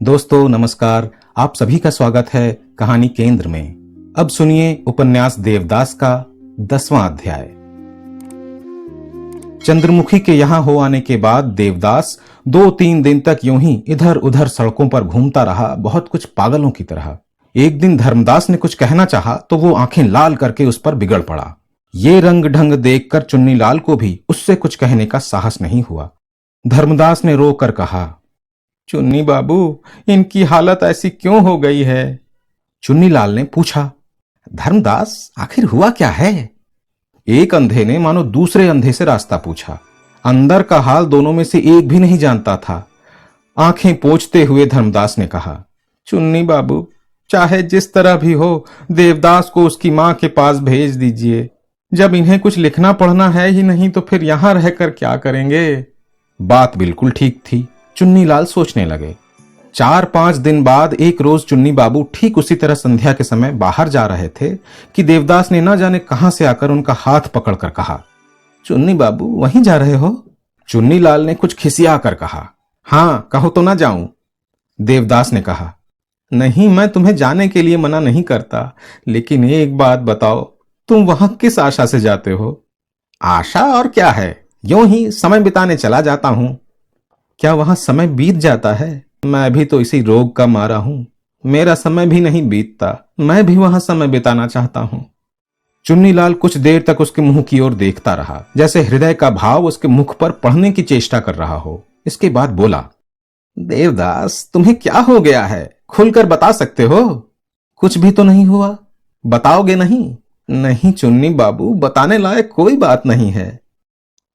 दोस्तों नमस्कार। आप सभी का स्वागत है कहानी केंद्र में। अब सुनिए उपन्यास देवदास का 10वां अध्याय। चंद्रमुखी के यहां हो आने के बाद देवदास 2-3 दिन तक यूं ही इधर उधर सड़कों पर घूमता रहा, बहुत कुछ पागलों की तरह। एक दिन धर्मदास ने कुछ कहना चाहा तो वो आंखें लाल करके उस पर बिगड़ पड़ा। ये रंग ढंग देखकर चुन्नीलाल को भी उससे कुछ कहने का साहस नहीं हुआ। धर्मदास ने रो कर कहा, चुन्नी बाबू, इनकी हालत ऐसी क्यों हो गई है? चुन्नीलाल ने पूछा, धर्मदास आखिर हुआ क्या है? एक अंधे ने मानो दूसरे अंधे से रास्ता पूछा। अंदर का हाल दोनों में से एक भी नहीं जानता था। आंखें पोंछते हुए धर्मदास ने कहा, चुन्नी बाबू, चाहे जिस तरह भी हो, देवदास को उसकी मां के पास भेज दीजिए। जब इन्हें कुछ लिखना पढ़ना है ही नहीं तो फिर यहां रहकर क्या करेंगे? बात बिल्कुल ठीक थी। चुन्नीलाल सोचने लगे। 4-5 दिन बाद एक रोज चुन्नी बाबू ठीक उसी तरह संध्या के समय बाहर जा रहे थे कि देवदास ने न जाने कहां से आकर उनका हाथ पकड़कर कहा, चुन्नी बाबू वहीं जा रहे हो? चुन्नीलाल ने कुछ खिसिया कर कहा, हां, कहो तो ना जाऊं। देवदास ने कहा, नहीं, मैं तुम्हें जाने के लिए मना नहीं करता, लेकिन एक बात बताओ, तुम वहां किस आशा से जाते हो? आशा और क्या है, यूं ही समय बिताने चला जाता हूं। क्या वहां समय बीत जाता है? मैं भी तो इसी रोग का मारा हूं। मेरा समय भी नहीं बीतता। मैं भी वहां समय बिताना चाहता हूं। चुन्नीलाल कुछ देर तक उसके मुंह की ओर देखता रहा, जैसे हृदय का भाव उसके मुख पर पढ़ने की चेष्टा कर रहा हो। इसके बाद बोला, देवदास, तुम्हें क्या हो गया है? खुलकर बता सकते हो। कुछ भी तो नहीं हुआ। बताओगे नहीं? नहीं चुन्नी बाबू, बताने लायक कोई बात नहीं है।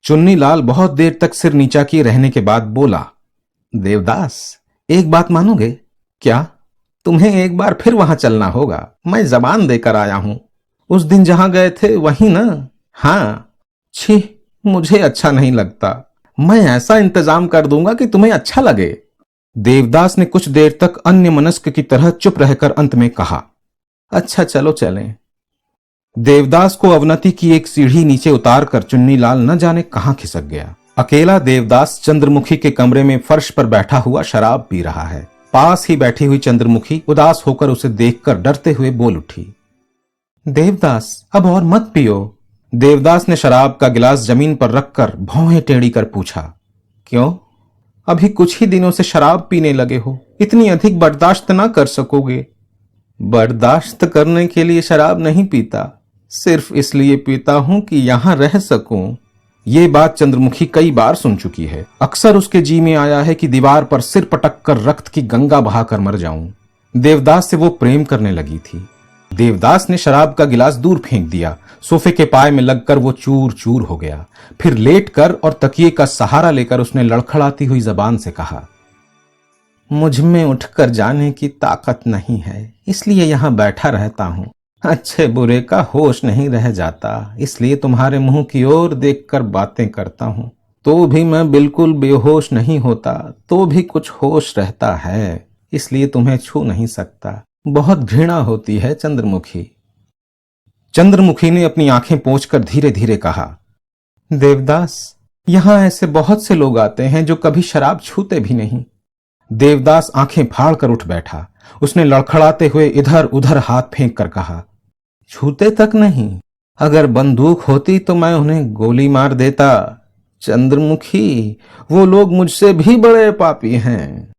चुन्नीलाल बहुत देर तक सिर नीचा किए रहने के बाद बोला, देवदास, एक बात मानोगे? क्या? तुम्हें एक बार फिर वहां चलना होगा। मैं जबान देकर आया हूं। उस दिन जहां गए थे वहीं ना? हां। छी, मुझे अच्छा नहीं लगता। मैं ऐसा इंतजाम कर दूंगा कि तुम्हें अच्छा लगे। देवदास ने कुछ देर तक अन्यमनस्क की तरह चुप रहकर अंत में कहा, अच्छा चलो चलें। देवदास को अवनति की एक सीढ़ी नीचे उतारकर चुन्नीलाल न जाने कहां खिसक गया। अकेला देवदास चंद्रमुखी के कमरे में फर्श पर बैठा हुआ शराब पी रहा है। पास ही बैठी हुई चंद्रमुखी उदास होकर उसे देखकर डरते हुए बोल उठी, देवदास, अब और मत पियो। देवदास ने शराब का गिलास जमीन पर रखकर भौहें टेढ़ी कर पूछा, क्यों? अभी कुछ ही दिनों से शराब पीने लगे हो, इतनी अधिक बर्दाश्त ना कर सकोगे। बर्दाश्त करने के लिए शराब नहीं पीता, सिर्फ इसलिए पीता हूं कि यहां रह सकूं। ये बात चंद्रमुखी कई बार सुन चुकी है। अक्सर उसके जी में आया है कि दीवार पर सिर पटक कर रक्त की गंगा बहाकर मर जाऊं। देवदास से वो प्रेम करने लगी थी। देवदास ने शराब का गिलास दूर फेंक दिया। सोफे के पाए में लगकर वो चूर चूर हो गया। फिर लेटकर और तकिए का सहारा लेकर उसने लड़खड़ाती हुई जबान से कहा, मुझ में उठकर जाने की ताकत नहीं है, इसलिए यहां बैठा रहता हूं। अच्छे बुरे का होश नहीं रह जाता, इसलिए तुम्हारे मुंह की ओर देखकर बातें करता हूं। तो भी मैं बिल्कुल बेहोश नहीं होता, तो भी कुछ होश रहता है, इसलिए तुम्हें छू नहीं सकता। बहुत घृणा होती है चंद्रमुखी। चंद्रमुखी ने अपनी आंखें पोंछकर धीरे धीरे कहा, देवदास, यहां ऐसे बहुत से लोग आते हैं जो कभी शराब छूते भी नहीं। देवदास आंखें फाड़कर उठ बैठा। उसने लड़खड़ाते हुए इधर उधर हाथ फेंक कर कहा, छूते तक नहीं? अगर बंदूक होती तो मैं उन्हें गोली मार देता। चंद्रमुखी, वो लोग मुझसे भी बड़े पापी हैं।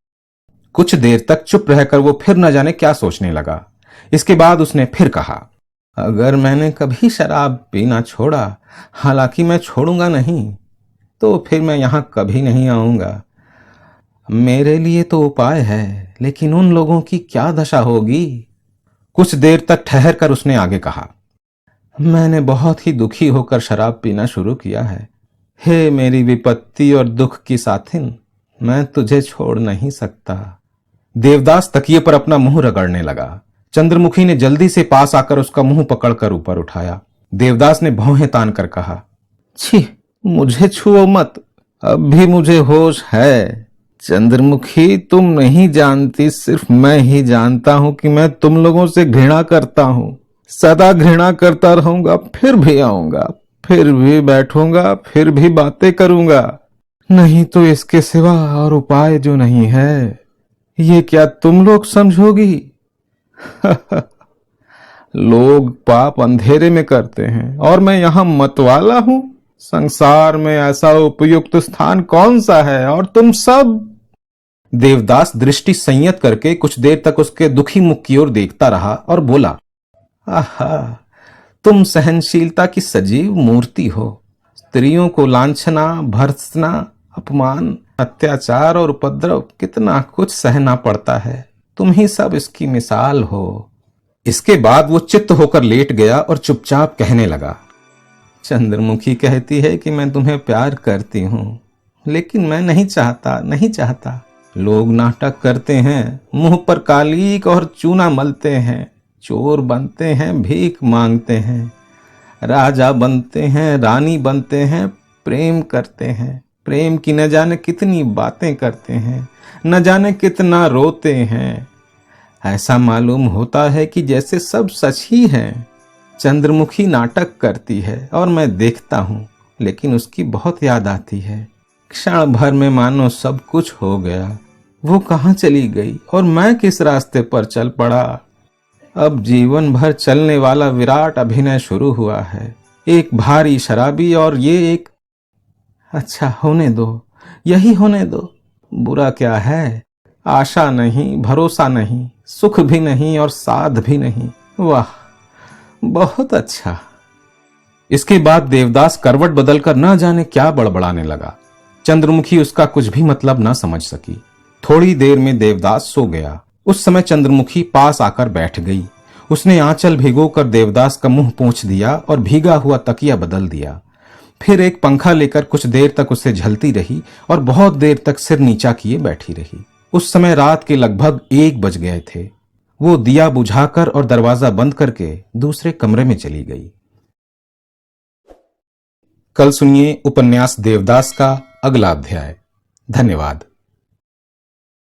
कुछ देर तक चुप रहकर वो फिर न जाने क्या सोचने लगा। इसके बाद उसने फिर कहा, अगर मैंने कभी शराब पीना छोड़ा, हालांकि मैं छोड़ूंगा नहीं, तो फिर मैं यहां कभी नहीं आऊंगा। मेरे लिए तो उपाय है, लेकिन उन लोगों की क्या दशा होगी? कुछ देर तक ठहर कर उसने आगे कहा, मैंने बहुत ही दुखी होकर शराब पीना शुरू किया है। हे मेरी विपत्ति और दुख की साथिन, मैं तुझे छोड़ नहीं सकता। देवदास तकिए पर अपना मुंह रगड़ने लगा। चंद्रमुखी ने जल्दी से पास आकर उसका मुंह पकड़कर ऊपर उठाया। देवदास ने भौहें तान कर कहा, छी, मुझे छुओ मत, अब भी मुझे होश है। चंद्रमुखी, तुम नहीं जानती, सिर्फ मैं ही जानता हूं कि मैं तुम लोगों से घृणा करता हूं। सदा घृणा करता रहूंगा, फिर भी आऊंगा, फिर भी बैठूंगा, फिर भी बातें करूंगा। नहीं तो इसके सिवा और उपाय जो नहीं है। ये क्या तुम लोग समझोगी? लोग पाप अंधेरे में करते हैं और मैं यहां मतवाला हूं। संसार में ऐसा उपयुक्त स्थान कौन सा है? और तुम सब। देवदास दृष्टि संयत करके कुछ देर तक उसके दुखी मुख की ओर देखता रहा और बोला, आहा, तुम सहनशीलता की सजीव मूर्ति हो। स्त्रियों को लांछना, भर्त्सना, अपमान, अत्याचार और उपद्रव कितना कुछ सहना पड़ता है। तुम ही सब इसकी मिसाल हो। इसके बाद वो चित्त होकर लेट गया और चुपचाप कहने लगा, चंद्रमुखी कहती है कि मैं तुम्हें प्यार करती हूं, लेकिन मैं नहीं चाहता। लोग नाटक करते हैं, मुंह पर कालीक और चूना मलते हैं, चोर बनते हैं, भीख मांगते हैं, राजा बनते हैं, रानी बनते हैं, प्रेम करते हैं, प्रेम की न जाने कितनी बातें करते हैं, न जाने कितना रोते हैं। ऐसा मालूम होता है कि जैसे सब सच ही है। चंद्रमुखी नाटक करती है और मैं देखता हूं, लेकिन उसकी बहुत याद आती है। क्षण भर में मानो सब कुछ हो गया। वो कहाँ चली गई और मैं किस रास्ते पर चल पड़ा। अब जीवन भर चलने वाला विराट अभिनय शुरू हुआ है। एक भारी शराबी और ये एक। अच्छा, होने दो, यही होने दो। बुरा क्या है? आशा नहीं, भरोसा नहीं, सुख भी नहीं और साध भी नहीं। वाह, बहुत अच्छा। इसके बाद देवदास करवट बदलकर न जाने क्या बड़बड़ाने लगा। चंद्रमुखी उसका कुछ भी मतलब न समझ सकी। थोड़ी देर में देवदास सो गया। उस समय चंद्रमुखी पास आकर बैठ गई। उसने आंचल भिगोकर देवदास का मुंह पोंछ दिया और भीगा हुआ तकिया बदल दिया। फिर एक पंखा लेकर कुछ देर तक उसे झलती रही और बहुत देर तक सिर नीचा किए बैठी रही। उस समय रात के लगभग 1 बज गए थे। वो दिया बुझाकर और दरवाजा बंद करके दूसरे कमरे में चली गई। कल सुनिए उपन्यास देवदास का अगला अध्याय। धन्यवाद।